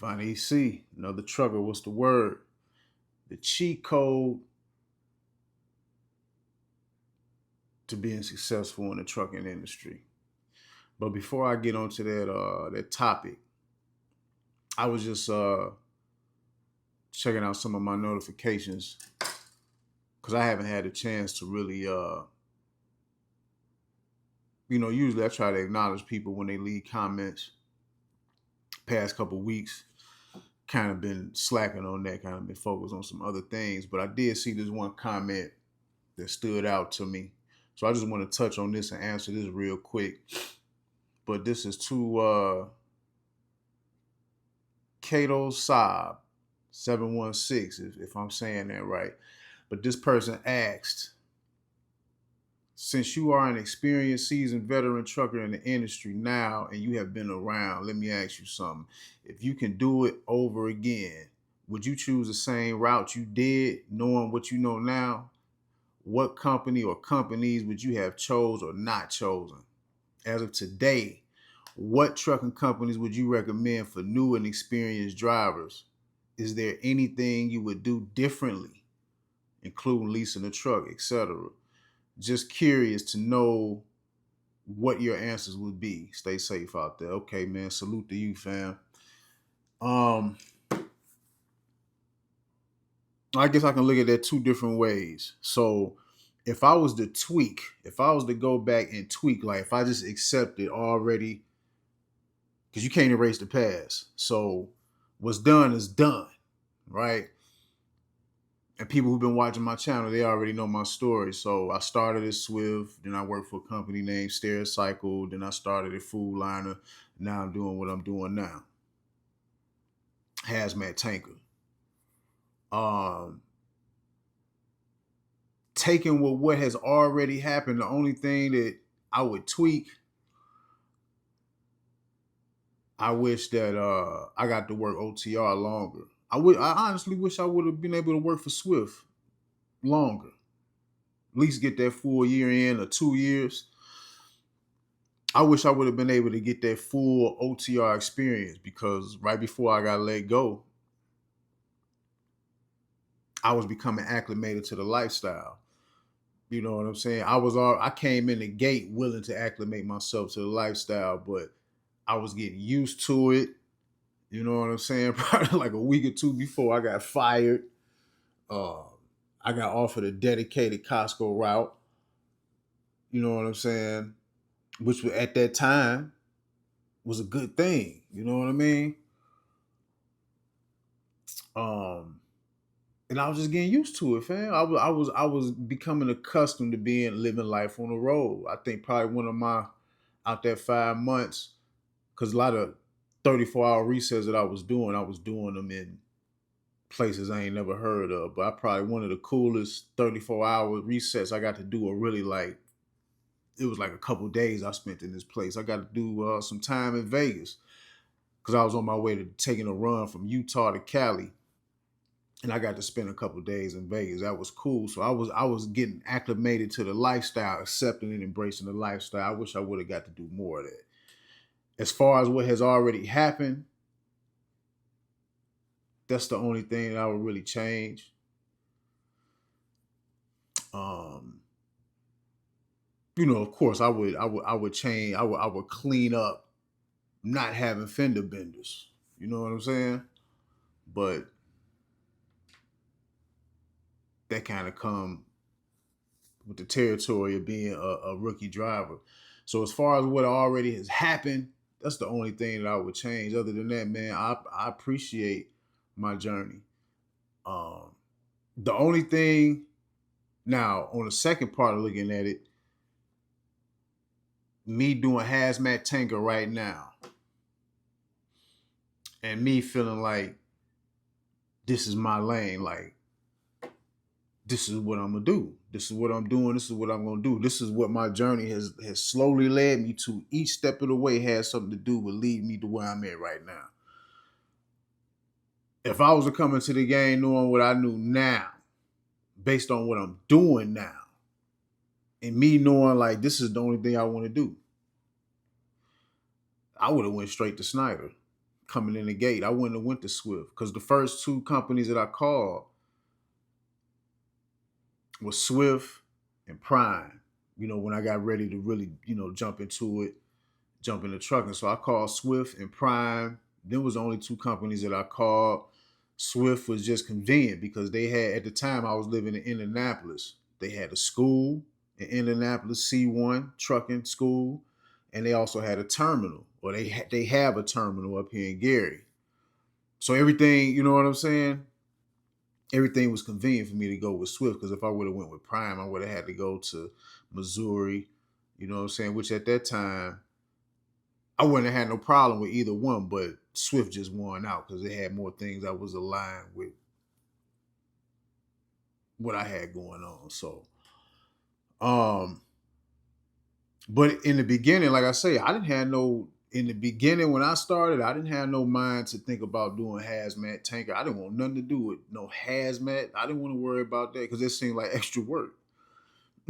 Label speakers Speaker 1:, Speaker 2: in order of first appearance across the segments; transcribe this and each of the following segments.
Speaker 1: Vonnie C, another trucker. What's the word? The cheat code to being successful in the trucking industry. But before I get onto that topic, I was just checking out some of my notifications because I haven't had a chance to really usually I try to acknowledge people when they leave comments. Past couple weeks, kind of been slacking on that, kind of been focused on some other things. But I did see this one comment that stood out to me. So I just want to touch on this and answer this real quick. But this is to Kato Saab 716, if I'm saying that right. But this person asked, since you are an experienced, seasoned veteran trucker in the industry now and you have been around, let me ask you something. If you can do it over again, would you choose the same route you did, knowing what you know now? What company or companies would you have chose or not chosen? As of today, what trucking companies would you recommend for new and experienced drivers? Is there anything you would do differently, including leasing a truck, etc.? Just curious to know what your answers would be. Stay safe out there. Okay, man. Salute to you, fam. I guess I can look at that two different ways. So if I was to go back and tweak, like if I just accept it already, because you can't erase the past. So what's done is done, right? And people who've been watching my channel, they already know my story. So I started at Swift, then I worked for a company named Stericycle, then I started at Food Liner. Now I'm doing what I'm doing now. Hazmat Tanker. Taking with what has already happened, the only thing that I would tweak, I wish that I got to work OTR longer. I honestly wish I would have been able to work for Swift longer. At least get that full year in or 2 years. I wish I would have been able to get that full OTR experience because right before I got let go, I was becoming acclimated to the lifestyle. You know what I'm saying? I came in the gate willing to acclimate myself to the lifestyle, but I was getting used to it. You know what I'm saying? Probably like a week or two before I got fired. Uh, I got offered a dedicated Costco route. You know what I'm saying? Which at that time was a good thing. You know what I mean? Um, and I was just getting used to it, fam. I was becoming accustomed to living life on the road. I think probably one of my out there 5 months, because a lot of 34-hour resets that I was doing them in places I ain't never heard of. But I probably one of the coolest 34-hour resets I got to do. Or really like it was like a couple days I spent in this place. I got to do some time in Vegas because I was on my way to taking a run from Utah to Cali, and I got to spend a couple days in Vegas. That was cool. So I was getting acclimated to the lifestyle, accepting and embracing the lifestyle. I wish I would have got to do more of that. As far as what has already happened, that's the only thing that I would really change. Um, of course, I would change. I would clean up not having fender benders. You know what I'm saying? But that kind of come with the territory of being a rookie driver. So as far as what already has happened, that's the only thing that I would change. Other than that, man, I appreciate my journey. Um, the only thing now on the second part of looking at it, me doing hazmat tanker right now, and me feeling like this is my lane, like this is what I'm gonna do. This is what I'm doing. This is what I'm gonna do. This is what my journey has slowly led me to. Each step of the way has something to do with leading me to where I'm at right now. If I was to come into the game knowing what I knew now, based on what I'm doing now, and me knowing like this is the only thing I want to do, I would have went straight to Snyder coming in the gate. I wouldn't have went to Swift because the first two companies that I called was Swift and Prime. You know, when I got ready to really, jump into it, jump into trucking. So I called Swift and Prime. There was only two companies that I called. Swift was just convenient because they had, at the time I was living in Indianapolis, they had a school in Indianapolis, C1 trucking school, and they also had a terminal, or they have a terminal up here in Gary. So everything, you know what I'm saying? Everything was convenient for me to go with Swift, because if I would have went with Prime, I would have had to go to Missouri, you know what I'm saying? Which at that time, I wouldn't have had no problem with either one, but Swift just won out because it had more things that was aligned with what I had going on. So, um, but in the beginning, like I say, I didn't have no. In the beginning, when I started, I didn't have no mind to think about doing hazmat tanker. I didn't want nothing to do with no hazmat. I didn't want to worry about that because it seemed like extra work.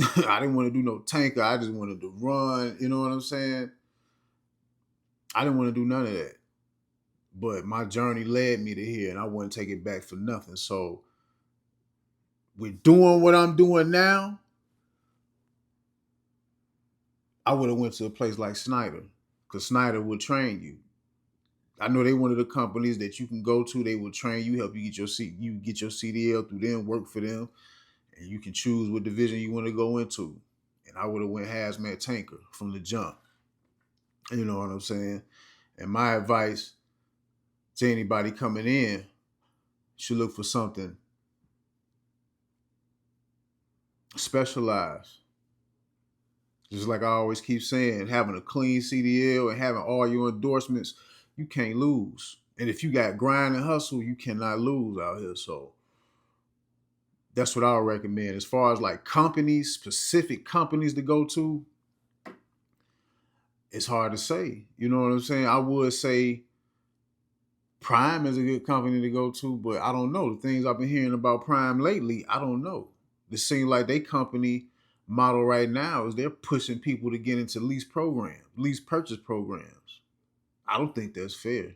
Speaker 1: I didn't want to do no tanker. I just wanted to run. You know what I'm saying? I didn't want to do none of that. But my journey led me to here, and I wouldn't take it back for nothing. So, with doing what I'm doing now, I would have went to a place like Snyder, because Snyder would train you. I know they one of the companies that you can go to. They will train you, help you get your CDL through them, work for them, and you can choose what division you want to go into. And I would have went hazmat tanker from the jump. You know what I'm saying? And my advice to anybody coming in should look for something specialized. Just like I always keep saying, having a clean CDL and having all your endorsements, you can't lose. And if you got grind and hustle, you cannot lose out here. So that's what I'll recommend. As far as like companies, specific companies to go to, it's hard to say. You know what I'm saying? I would say Prime is a good company to go to, but I don't know. The things I've been hearing about Prime lately, I don't know. It seems like they company model right now is they're pushing people to get into lease purchase programs. I don't think that's fair.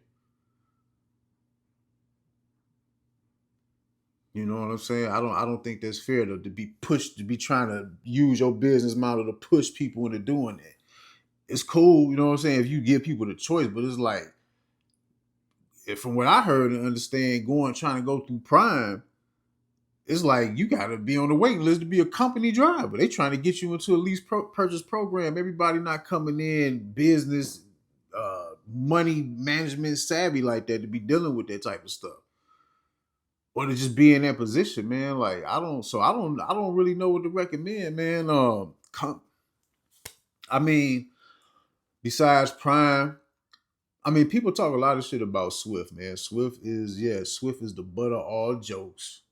Speaker 1: You know what I'm saying? I don't think that's fair to be pushed, to be trying to use your business model to push people into doing that. It's cool, you know what I'm saying, if you give people the choice, but it's like, from what I heard and understand, trying to go through Prime, it's like you got to be on the waiting list to be a company driver. They trying to get you into a lease purchase program. Everybody not coming in business, money management savvy like that to be dealing with that type of stuff, or to just be in that position, man. Like I don't really know what to recommend, man. I mean, besides Prime, I mean, people talk a lot of shit about Swift, man. Swift is the butt of all jokes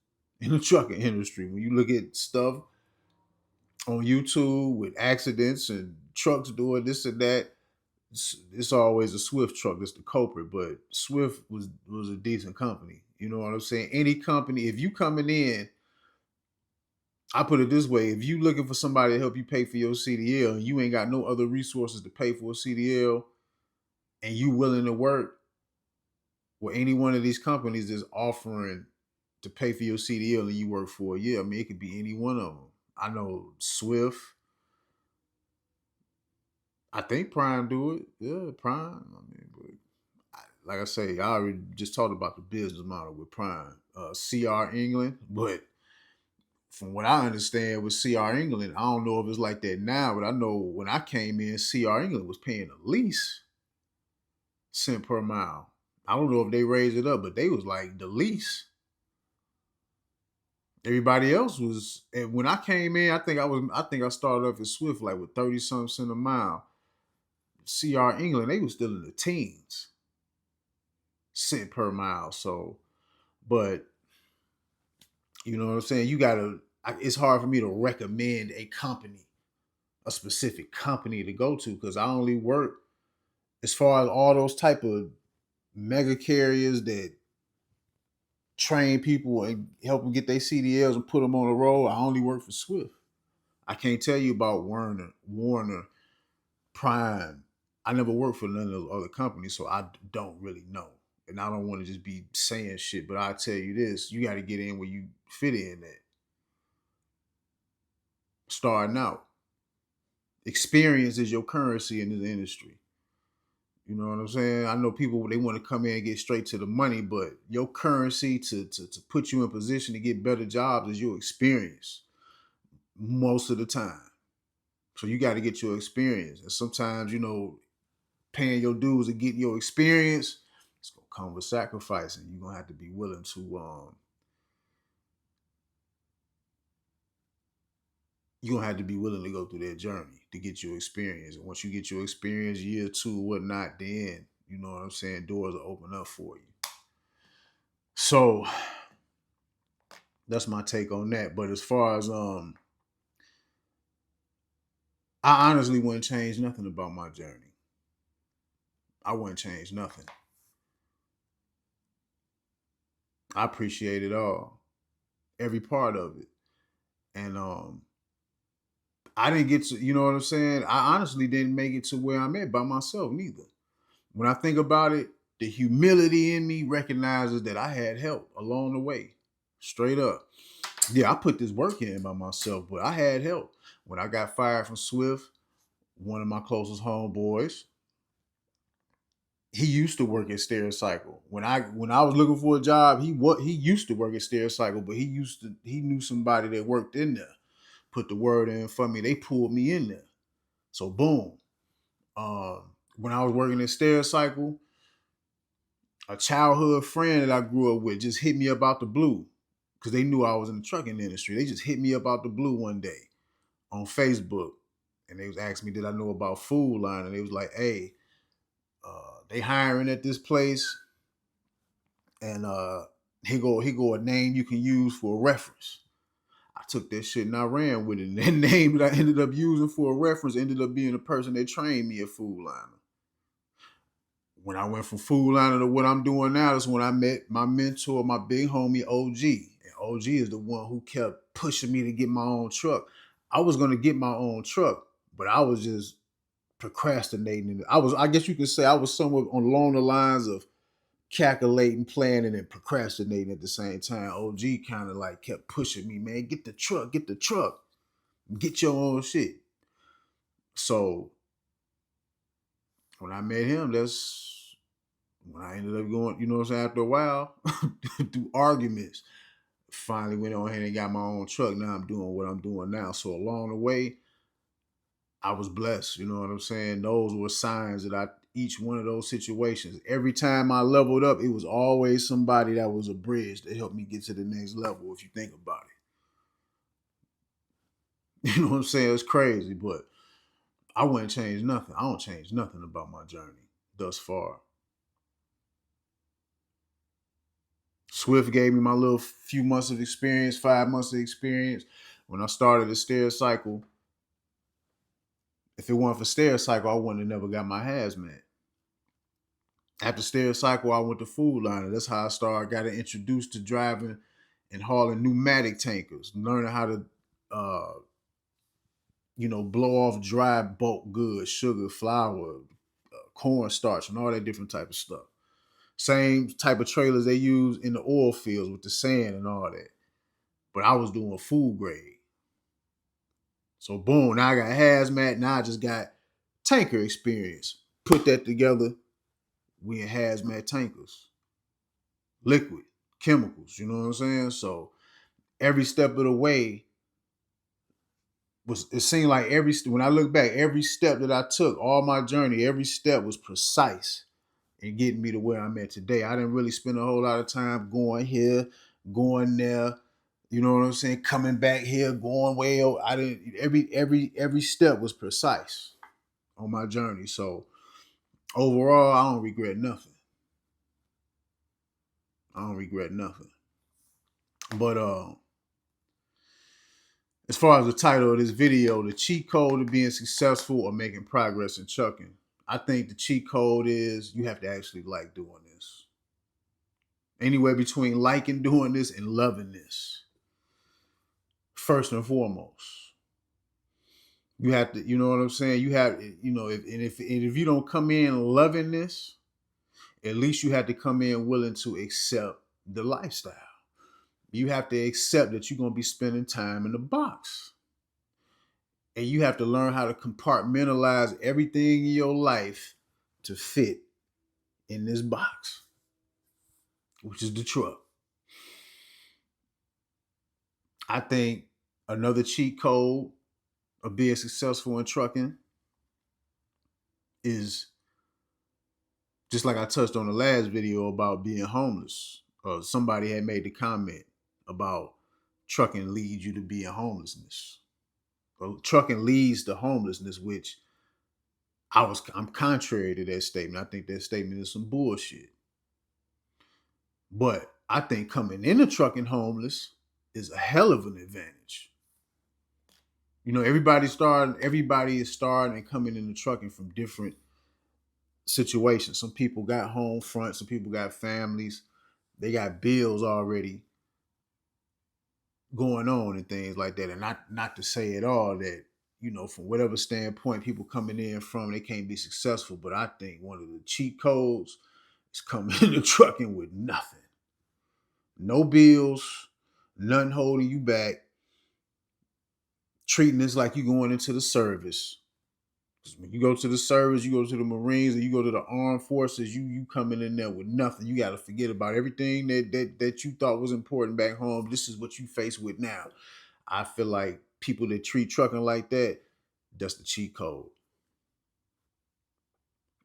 Speaker 1: in the trucking industry. When you look at stuff on YouTube with accidents and trucks doing this and that, it's always a Swift truck that's the culprit. But Swift was a decent company. You know what I'm saying? Any company, if you coming in, I put it this way: if you looking for somebody to help you pay for your CDL and you ain't got no other resources to pay for a CDL, and you willing to work with any one of these companies that's offering to pay for your CDL and you work for a year, I mean, it could be any one of them. I know Swift. I think Prime do it. Yeah, Prime. I mean, but like I say, I already just talked about the business model with Prime. CR England, but from what I understand with CR England, I don't know if it's like that now, but I know when I came in, CR England was paying at least cent per mile. I don't know if they raised it up, but they was like the least. Everybody else was, and when I came in, I think I started off at Swift like with 30 something cent a mile. CR England, they was still in the teens, cent per mile. So, but you know what I'm saying? It's hard for me to recommend a specific company to go to, because I only work, as far as all those type of mega carriers that train people and help them get their CDLs and put them on the road. I only work for Swift. I can't tell you about Warner, Prime. I never worked for none of those other companies, so I don't really know. And I don't want to just be saying shit, but I'll tell you this: you got to get in where you fit in at. Starting out, experience is your currency in this industry. You know what I'm saying? I know people they want to come in and get straight to the money, but your currency to put you in position to get better jobs is your experience most of the time. So you got to get your experience. And sometimes, paying your dues and getting your experience, it's gonna come with sacrificing. You're gonna have to be willing to you're gonna have to be willing to go through that journey to get your experience. And once you get your experience, year two, whatnot, then you know what I'm saying, doors will open up for you. So that's my take on that. But as far as I honestly wouldn't change nothing about my journey. I wouldn't change nothing. I appreciate it all, every part of it. And I didn't get to, you know what I'm saying? I honestly didn't make it to where I'm at by myself neither. When I think about it, the humility in me recognizes that I had help along the way. Straight up. Yeah, I put this work in by myself, but I had help. When I got fired from Swift, one of my closest homeboys, he used to work at Stericycle. When I was looking for a job, he used to work at Stericycle, but he knew somebody that worked in there. Put the word in for me. They pulled me in there. So boom. When I was working at Stericycle, a childhood friend that I grew up with just hit me up out the blue because they knew I was in the trucking industry. They just hit me up out the blue one day on Facebook, and they was asking me, did I know about Food Line? And they was like, hey, they hiring at this place, and he go a name you can use for a reference. I took that shit and I ran with it. And that name that I ended up using for a reference ended up being the person that trained me at Food Line. When I went from Food Line to what I'm doing now, is when I met my mentor, my big homie OG. And OG is the one who kept pushing me to get my own truck. I was gonna get my own truck, but I was just procrastinating. I guess you could say I was somewhere along the lines of calculating, planning, and procrastinating at the same time. OG kind of like kept pushing me, man, get the truck, get your own shit. So when I met him, that's when I ended up going, you know what I'm saying, after a while, through arguments, finally went on ahead and got my own truck. Now I'm doing what I'm doing now. So along the way, I was blessed. You know what I'm saying? Those were signs that each one of those situations, every time I leveled up, it was always somebody that was a bridge that helped me get to the next level, if you think about it. You know what I'm saying? It's crazy, but I wouldn't change nothing. I don't change nothing about my journey thus far. Swift gave me my little few months of experience, 5 months of experience. When I started the Stericycle, if it weren't for Stericycle, I wouldn't have never got my hazmat. After Stericycle, I went to Food Line. That's how I started, got introduced to driving and hauling pneumatic tankers, learning how to, blow off dry bulk goods, sugar, flour, cornstarch, and all that different type of stuff. Same type of trailers they use in the oil fields with the sand and all that. But I was doing food grade. So boom, now I got hazmat. Now I just got tanker experience. Put that together, we in hazmat tankers. Liquid, chemicals, you know what I'm saying? So every step of the way it seemed like when I look back, every step that I took, all my journey, every step was precise in getting me to where I'm at today. I didn't really spend a whole lot of time going here, going there, you know what I'm saying, coming back here, going way over. I didn't every step was precise on my journey. So overall, I don't regret nothing. I don't regret nothing. But as far as the title of this video, the cheat code to being successful or making progress in trucking, I think the cheat code is you have to actually like doing this. Anywhere between liking doing this and loving this. First and foremost, you have to, you know what I'm saying? You have, if you don't come in loving this, at least you have to come in willing to accept the lifestyle. You have to accept that you're going to be spending time in the box. And you have to learn how to compartmentalize everything in your life to fit in this box, which is the truck. I think another cheat code of being successful in trucking is just like I touched on the last video about being homeless. Somebody had made the comment about trucking leads you to being homelessness. Well, trucking leads to homelessness, which I'm contrary to that statement. I think that statement is some bullshit. But I think coming into trucking homeless is a hell of an advantage. You know, everybody is starting and coming into trucking from different situations. Some people got home front, some people got families, they got bills already going on and things like that. And not to say at all that, you know, from whatever standpoint people coming in from, they can't be successful. But I think one of the cheat codes is coming into trucking with nothing. No bills, nothing holding you back. Treating this like you going into the service. When you go to the service, you go to the Marines, or you go to the armed forces, you coming in there with nothing. You got to forget about everything that you thought was important back home. This is what you face with now. I feel like people that treat trucking like that, that's the cheat code.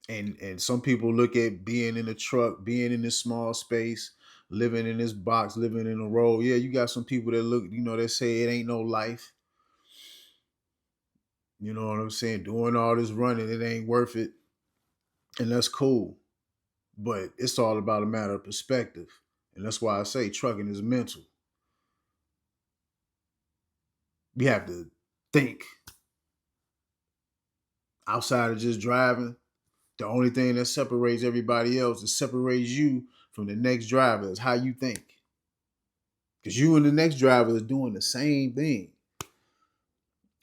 Speaker 1: And some people look at being in a truck, being in this small space, living in this box, living in a road. Yeah, you got some people that look, you know, that say it ain't no life. You know what I'm saying? Doing all this running, it ain't worth it. And that's cool. But it's all about a matter of perspective. And that's why I say trucking is mental. You have to think outside of just driving. The only thing that separates everybody else, that separates you from the next driver, is how you think. Because you and the next driver is doing the same thing.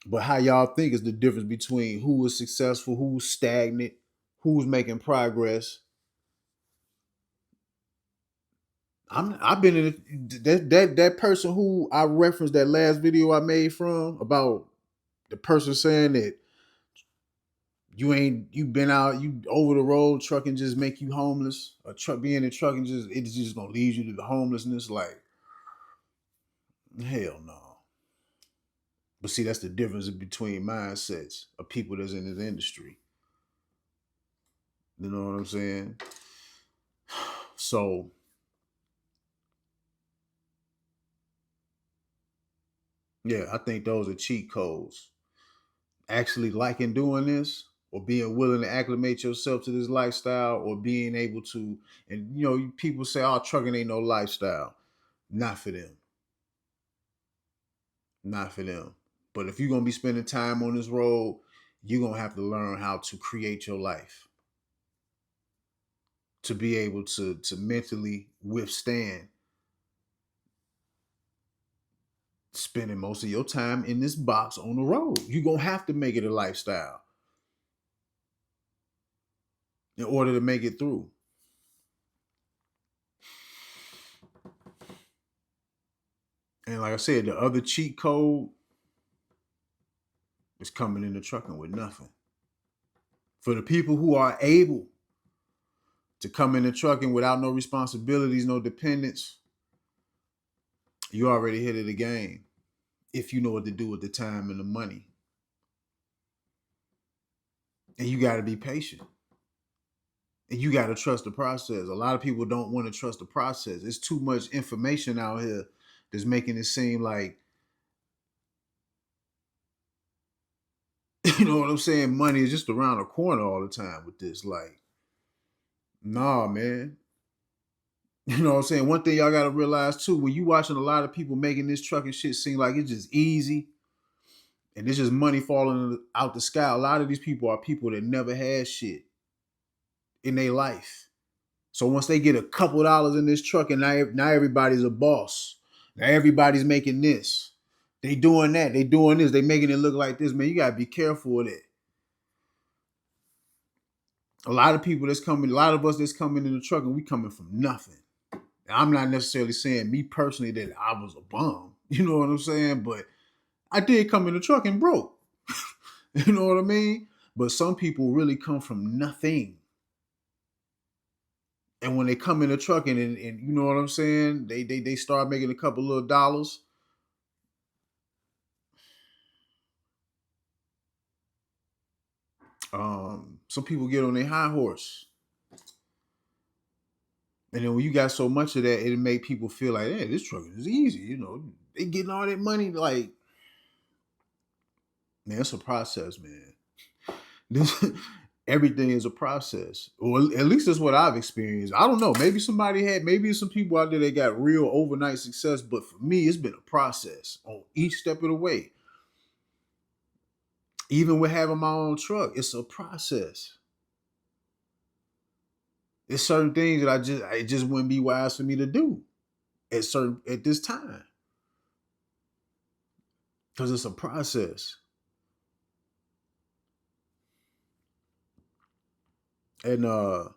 Speaker 1: But how y'all think is the difference between who is successful, who's stagnant, who's making progress. I've been in that person who I referenced that last video I made from about the person saying that you been out, you over the road, trucking just make you homeless. Or truck being in trucking it's just gonna lead you to the homelessness. Like, hell no. But see, that's the difference between mindsets of people that's in this industry. You know what I'm saying? So yeah, I think those are cheat codes. Actually liking doing this, or being willing to acclimate yourself to this lifestyle, or being able to, and you know, people say, oh, trucking ain't no lifestyle. Not for them. Not for them. But if you're gonna be spending time on this road, you're gonna have to learn how to create your life to be able to mentally withstand spending most of your time in this box on the road. You're gonna have to make it a lifestyle in order to make it through. And like I said, the other cheat code is coming into trucking with nothing. For the people who are able to come into trucking without no responsibilities, no dependents, you already hit it again. If you know what to do with the time and the money. And you got to be patient. And you got to trust the process. A lot of people don't want to trust the process. It's too much information out here that's making it seem like, you know what I'm saying, money is just around the corner all the time with this. Like, nah, man. You know what I'm saying? One thing y'all got to realize too, when you watching a lot of people making this trucking shit seem like it's just easy and it's just money falling out the sky, a lot of these people are people that never had shit in their life. So once they get a couple dollars in this truck, and now everybody's a boss. Now everybody's making this. They doing that. They doing this. They making it look like this. Man, you gotta be careful with it. A lot of people that's coming, a lot of us that's coming in the truck, and we coming from nothing. I'm not necessarily saying me personally that I was a bum. You know what I'm saying? But I did come in the truck and broke. You know what I mean? But some people really come from nothing. And when they come in the truck and you know what I'm saying, they start making a couple little dollars. Some people get on their high horse. And then when you got so much of that, it make people feel like, hey, this truck is easy. You know, they getting all that money. Like, man, it's a process, man. This everything is a process. Or at least that's what I've experienced. I don't know. Maybe some people out there that got real overnight success, but for me, it's been a process on each step of the way. Even with having my own truck, it's a process. There's certain things that it just wouldn't be wise for me to do at this time. Because it's a process. And the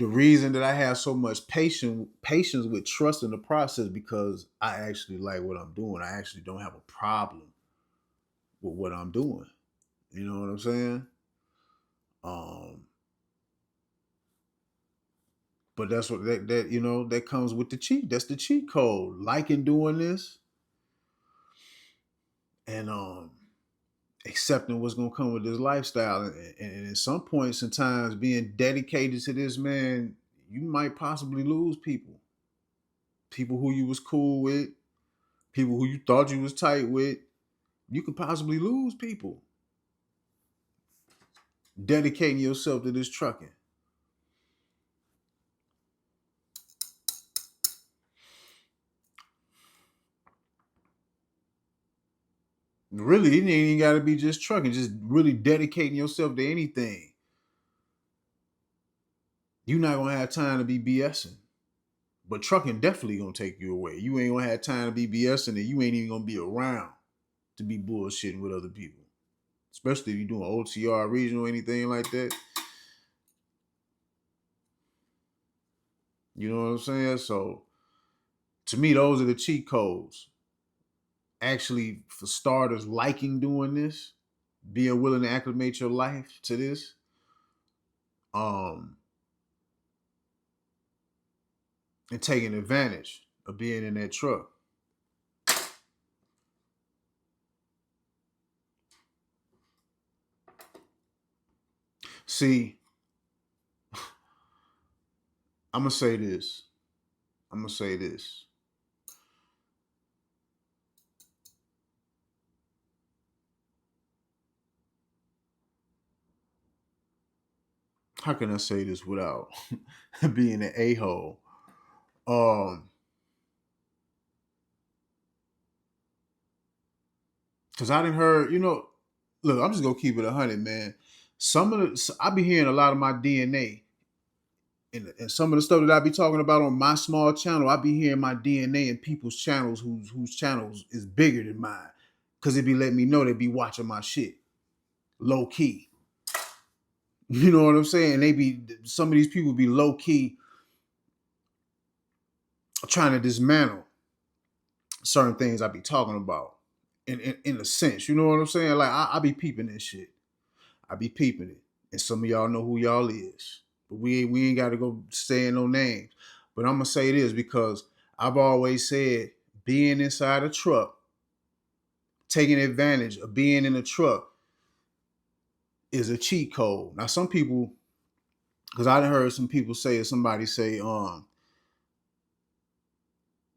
Speaker 1: reason that I have so much patience with trusting the process, because I actually like what I'm doing. I actually don't have a problem with what I'm doing. You know what I'm saying? Um, but that's what that you know that comes with the cheat. That's the cheat code. Liking doing this and accepting what's gonna come with this lifestyle, and at some points in times being dedicated to this, man, you might possibly lose people who you was cool with, people who you thought you was tight with. You could possibly lose people dedicating yourself to this trucking. Really, it ain't even got to be just trucking. Just really dedicating yourself to anything. You're not gonna have time to be BSing. But trucking definitely gonna take you away. You ain't gonna have time to be BSing, and you ain't even gonna be around to be bullshitting with other people. Especially if you're doing OTR regional or anything like that. You know what I'm saying? So to me, those are the cheat codes. Actually, for starters, liking doing this, being willing to acclimate your life to this, um, and taking advantage of being in that truck. See, I'm gonna say this. I'm gonna say this. How can I say this without being an a-hole? Um, Cause I didn't heard, look, I'm just gonna keep it 100, man. I be hearing a lot of my DNA, and some of the stuff that I be talking about on my small channel. I be hearing my DNA in people's channels whose channels is bigger than mine, cause it be letting me know they be watching my shit low key. You know what I'm saying? Some of these people be low key trying to dismantle certain things I be talking about in a sense. You know what I'm saying? Like I be peeping this shit. I be peeping it. And some of y'all know who y'all is. But we ain't gotta go saying no names. But I'm gonna say this because I've always said being inside a truck, taking advantage of being in a truck is a cheat code. Now some people, because I done heard some people say, somebody say,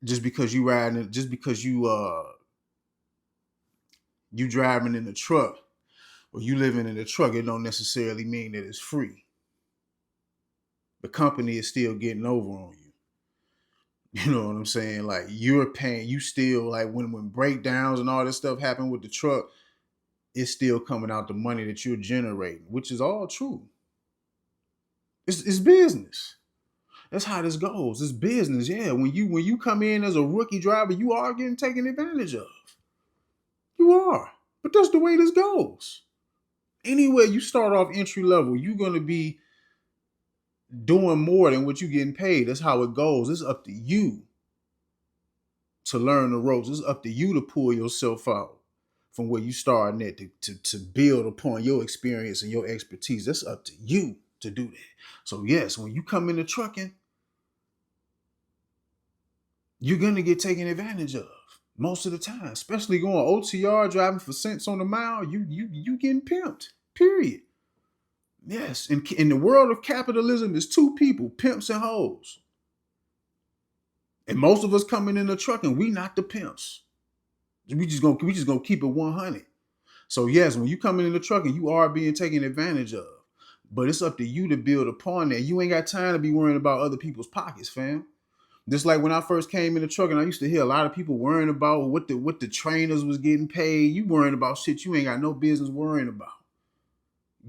Speaker 1: just because you riding, just because you driving in the truck or you living in the truck, it don't necessarily mean that it's free. The company is still getting over on you. You know what I'm saying? Like you're paying, you still like when breakdowns and all this stuff happen with the truck, it's still coming out the money that you're generating, which is all true. It's business. That's how this goes. It's business. Yeah. When you come in as a rookie driver, you are getting taken advantage of. You are. But that's the way this goes. Anywhere you start off entry level, you're gonna be doing more than what you're getting paid. That's how it goes. It's up to you to learn the ropes. It's up to you to pull yourself out from where you starting at to build upon your experience and your expertise. That's up to you to do that. So yes, when you come into trucking, you're gonna get taken advantage of most of the time, especially going OTR driving for cents on the mile. You getting pimped. Period. Yes, in the world of capitalism, there's two people, pimps and hoes. And most of us coming in the trucking, we not the pimps. We just gonna keep it 100. So yes, when you come in the trucking, you are being taken advantage of. But it's up to you to build upon that. You ain't got time to be worrying about other people's pockets, fam. Just like when I first came in the truck, and I used to hear a lot of people worrying about what the trainers was getting paid. You worrying about shit you ain't got no business worrying about.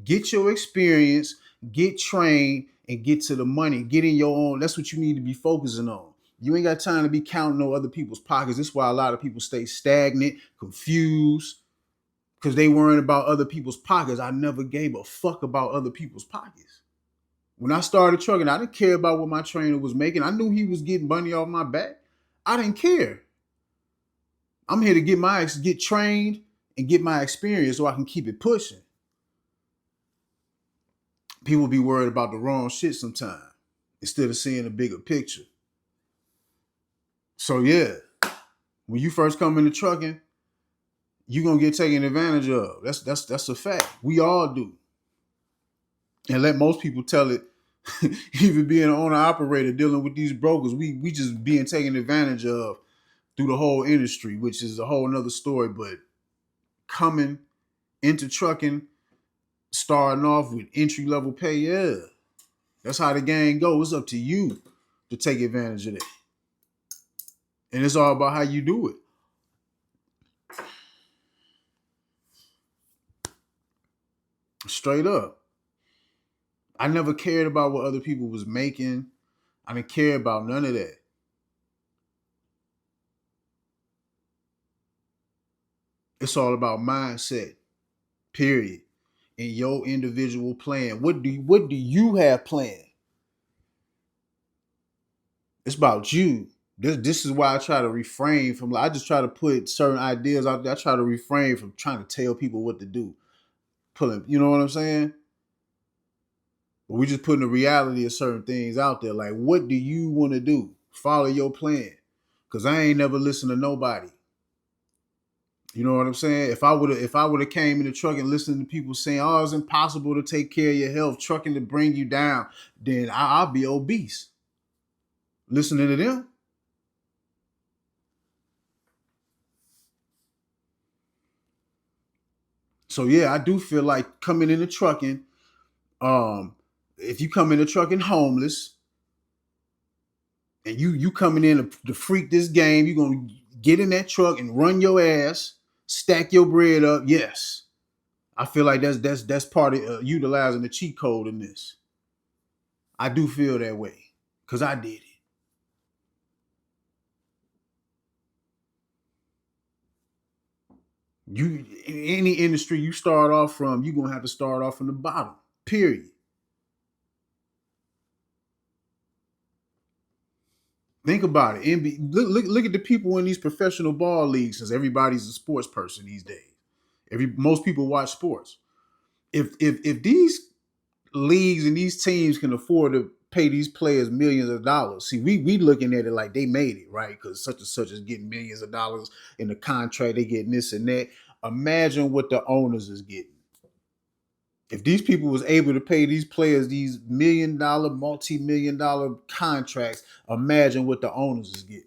Speaker 1: Get your experience, get trained, and get to the money. Get in your own. That's what you need to be focusing on. You ain't got time to be counting on other people's pockets. That's why a lot of people stay stagnant, confused, because they worrying about other people's pockets. I never gave a fuck about other people's pockets. When I started trucking, I didn't care about what my trainer was making. I knew he was getting money off my back. I didn't care. I'm here to get trained and get my experience so I can keep it pushing. People be worried about the wrong shit sometimes instead of seeing a bigger picture. So yeah, when you first come into trucking, you're gonna get taken advantage of. That's a fact. We all do. And let most people tell it, even being an owner operator dealing with these brokers, we just being taken advantage of through the whole industry, which is a whole nother story. But coming into trucking, starting off with entry level pay, yeah. That's how the game goes. It's up to you to take advantage of that. And it's all about how you do it. Straight up. I never cared about what other people was making. I didn't care about none of that. It's all about mindset, period. And your individual plan. What do you have planned? It's about you. This is why I try to refrain from. I just try to put certain ideas out there. I try to refrain from trying to tell people what to do. Pulling, you know what I'm saying? But we just putting the reality of certain things out there. Like, what do you want to do? Follow your plan. Cause I ain't never listened to nobody. You know what I'm saying? If I would have came in the truck and listened to people saying, "Oh, it's impossible to take care of your health, trucking to bring you down," then I'll be obese. Listening to them. So yeah, I do feel like coming into trucking. If you come into trucking homeless and you coming in to freak this game, you gonna get in that truck and run your ass, stack your bread up. Yes, I feel like that's part of utilizing the cheat code in this. I do feel that way because I did it. You in any industry you start off from, you're gonna have to start off from the bottom. Period. Think about it. Look at the people in these professional ball leagues, since everybody's a sports person these days. Most people watch sports. If these leagues and these teams can afford to pay these players millions of dollars, see, we looking at it like they made it, right? Because such and such is getting millions of dollars in the contract, they getting this and that. Imagine what the owners is getting. If these people was able to pay these players these $1 million, multi-million-dollar contracts, imagine what the owners is getting.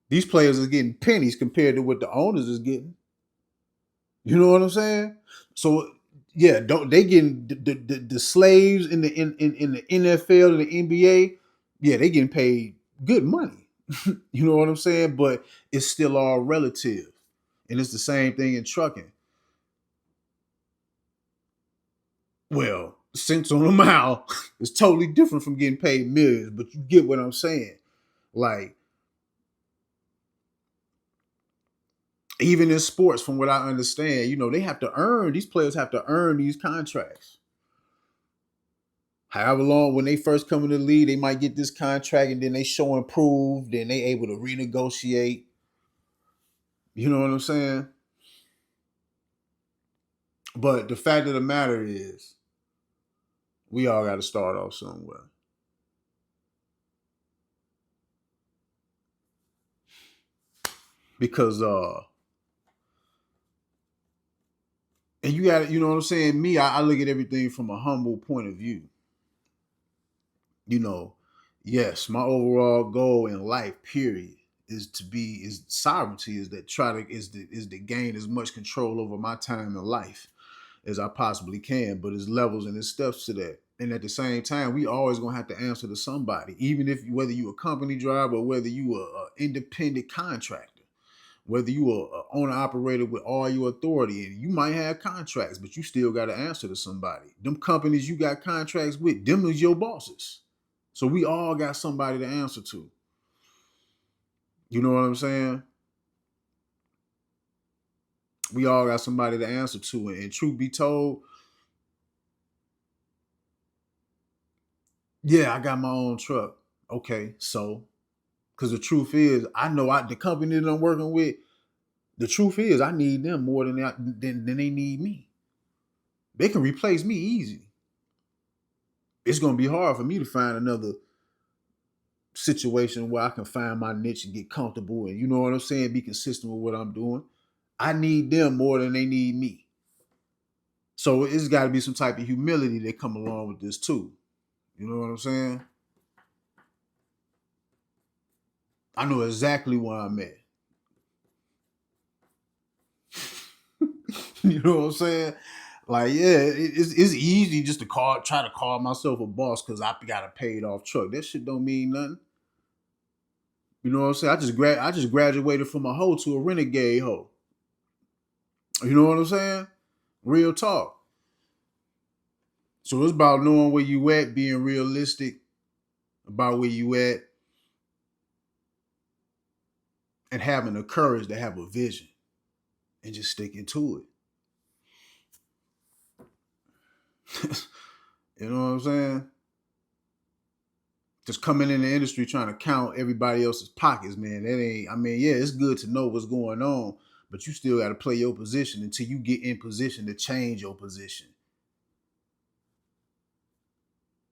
Speaker 1: These players are getting pennies compared to what the owners is getting. You know what I'm saying? So yeah, don't they getting the slaves in the NFL and the NBA? Yeah, they getting paid good money. You know what I'm saying? But it's still all relative, and it's the same thing in trucking. Well, cents on a mile is totally different from getting paid millions, but you get what I'm saying. Like, even in sports, from what I understand, they have to earn, these players have to earn these contracts. However long, when they first come in the league, they might get this contract and then they show improved, then they able to renegotiate. You know what I'm saying? But the fact of the matter is, we all got to start off somewhere. Because and you got, you know what I'm saying? Me, I look at everything from a humble point of view. You know, yes, my overall goal in life, period, is sovereignty, is that try to is to gain as much control over my time in life as I possibly can. But there's levels and there's steps to that. And at the same time, we always gonna have to answer to somebody, even if whether you a company driver or whether you a independent contractor. Whether you are an owner operator with all your authority, and you might have contracts, but you still got to answer to somebody. Them companies you got contracts with, them is your bosses. So we all got somebody to answer to. You know what I'm saying? We all got somebody to answer to. And truth be told, yeah, I got my own truck. Okay, so because the truth is, I know the company that I'm working with, the truth is I need them more than they need me. They can replace me easy. It's gonna be hard for me to find another situation where I can find my niche and get comfortable and, you know what I'm saying, be consistent with what I'm doing. I need them more than they need me. So it's got to be some type of humility that come along with this too. You know what I'm saying? I know exactly where I'm at. You know what I'm saying? Like, yeah, it's easy just to try to call myself a boss because I got a paid off truck. That shit don't mean nothing. You know what I'm saying? I just graduated from a hoe to a renegade hoe. You know what I'm saying? Real talk. So it's about knowing where you at, being realistic about where you at, and having the courage to have a vision and just sticking to it. You know what I'm saying? Just coming in the industry trying to count everybody else's pockets, man. That ain't, I mean, yeah, it's good to know what's going on, but you still got to play your position until you get in position to change your position.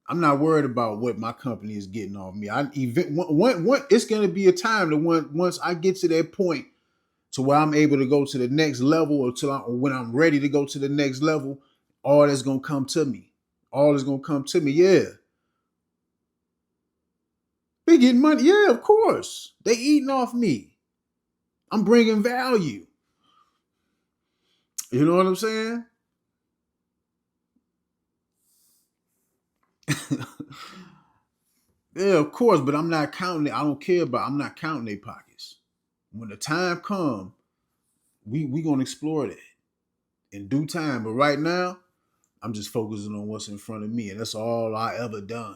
Speaker 1: I'm not worried about what my company is getting off me. It's going to be a time that once I get to that point to where I'm able to go to the next level, or when I'm ready to go to the next level, all that's going to come to me. All is going to come to me. Yeah. They getting money. Yeah, of course. They eating off me. I'm bringing value. You know what I'm saying? Yeah, of course, but I'm not counting it. I don't care about. I'm not counting their pockets. When the time comes, we gonna explore that in due time. But right now, I'm just focusing on what's in front of me, and that's all I ever done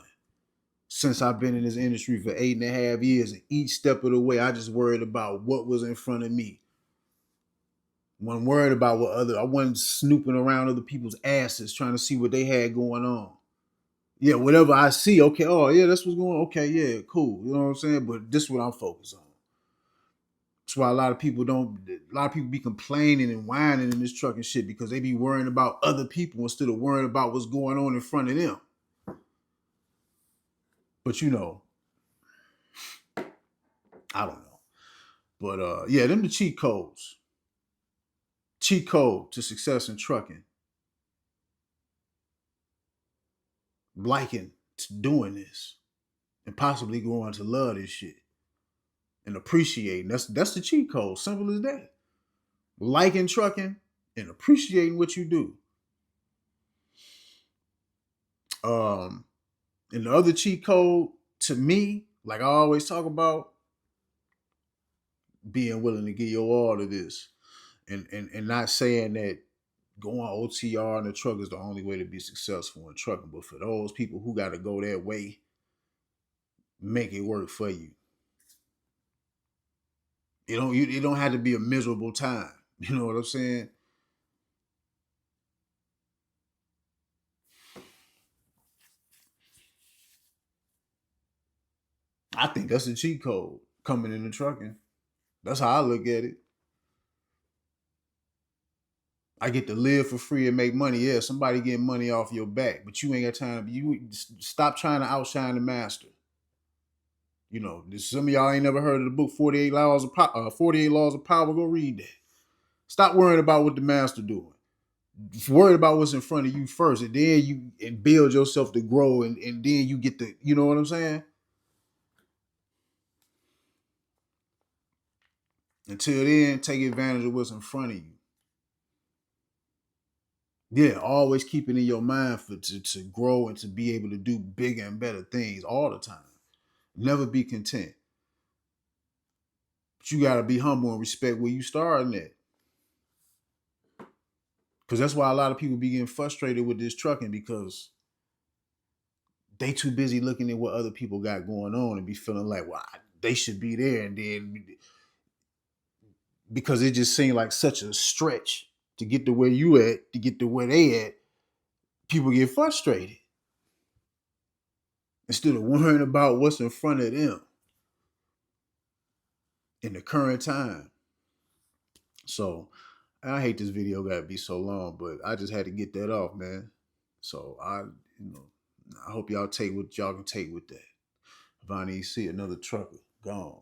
Speaker 1: since I've been in this industry for 8.5 years. And each step of the way, I just worried about what was in front of me. Wasn't worried about I wasn't snooping around other people's asses trying to see what they had going on. Yeah, whatever I see, okay, oh yeah, that's what's going on. Okay, yeah, cool. You know what I'm saying? But this is what I'm focused on. That's why a lot of people be complaining and whining in this trucking shit because they be worrying about other people instead of worrying about what's going on in front of them. But you know, I don't know. But yeah, them the cheat codes. Cheat code to success in trucking. Liking to doing this and possibly growing to love this shit and appreciating. That's the cheat code. Simple as that. Liking trucking and appreciating what you do. Um, and the other cheat code to me, like I always talk about, being willing to give your all to this, and not saying that going OTR in the truck is the only way to be successful in trucking, but for those people who got to go that way, make it work for you. It don't have to be a miserable time. You know what I'm saying? I think that's a cheat code coming into trucking. That's how I look at it. I get to live for free and make money. Yeah, somebody getting money off your back, but you ain't got time. You stop trying to outshine the master. You know, some of y'all ain't never heard of the book 48 Laws of 48 Laws of Power. Go read that. Stop worrying about what the master doing. Worry about what's in front of you first, and then you build yourself to grow, and then you get the, you know what I'm saying? Until then, take advantage of what's in front of you. Yeah, always keep it in your mind to grow and to be able to do bigger and better things all the time. Never be content. But you gotta be humble and respect where you starting at. Because that's why a lot of people be getting frustrated with this trucking, because they too busy looking at what other people got going on and be feeling like, well, they should be there. And then because it just seemed like such a stretch to get to where you at, to get to where they at, people get frustrated instead of worrying about what's in front of them in the current time. So I hate this video got to be so long, but I just had to get that off, man. So you know, I hope y'all take what y'all can take with that. Vonnie, see another trucker gone.